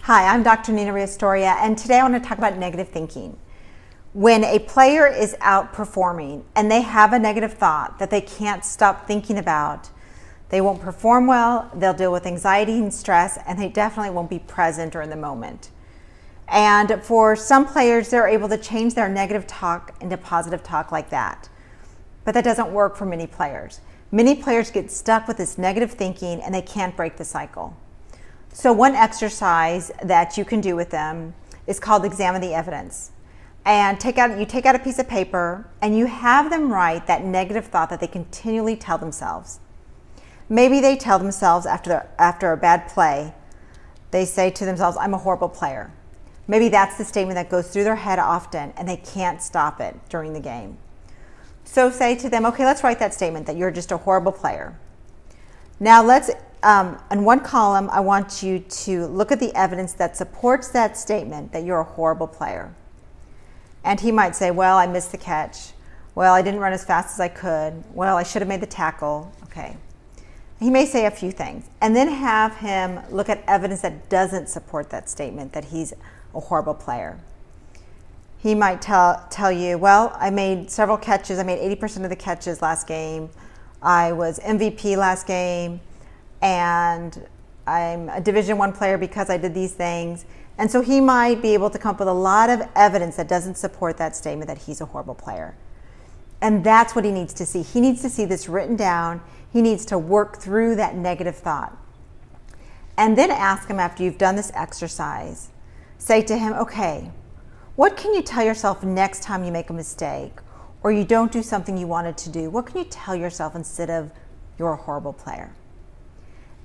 Hi, I'm Dr. Nina Rios-Doria, and today I want to talk about negative thinking. When a player is outperforming and they have a negative thought that they can't stop thinking about, they won't perform well, they'll deal with anxiety and stress, and they definitely won't be present or in the moment. And for some players, they're able to change their negative talk into positive talk like that. But that doesn't work for many players. Many players get stuck with this negative thinking and they can't break the cycle. So one exercise that you can do with them is called examine the evidence. And you take out a piece of paper and you have them write that negative thought that they continually tell themselves. Maybe they tell themselves after a bad play, they say to themselves, I'm a horrible player. Maybe that's the statement that goes through their head often and they can't stop it during the game. So say to them, okay, let's write that statement that you're just a horrible player. Now in one column, I want you to look at the evidence that supports that statement that you're a horrible player. And he might say, well, I missed the catch. Well, I didn't run as fast as I could. Well, I should have made the tackle. Okay. He may say a few things and then have him look at evidence that doesn't support that statement that he's a horrible player. He might tell you, well, I made several catches. I made 80% of the catches last game. I was MVP last game. And I'm a Division I player because I did these things. And so he might be able to come up with a lot of evidence that doesn't support that statement that he's a horrible player. And that's what he needs to see. He needs to see this written down. He needs to work through that negative thought. And then ask him after you've done this exercise, say to him, okay, what can you tell yourself next time you make a mistake or you don't do something you wanted to do? What can you tell yourself instead of you're a horrible player?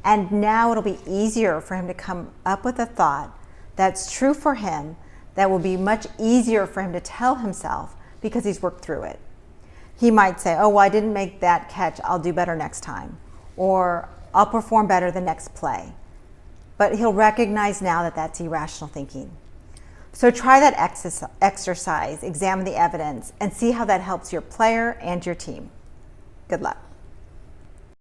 And now it'll be easier for him to come up with a thought that's true for him, that will be much easier for him to tell himself because he's worked through it. He might say, oh, well, I didn't make that catch. I'll do better next time. Or I'll perform better the next play. But he'll recognize now that that's irrational thinking. So try that exercise, examine the evidence, and see how that helps your player and your team. Good luck.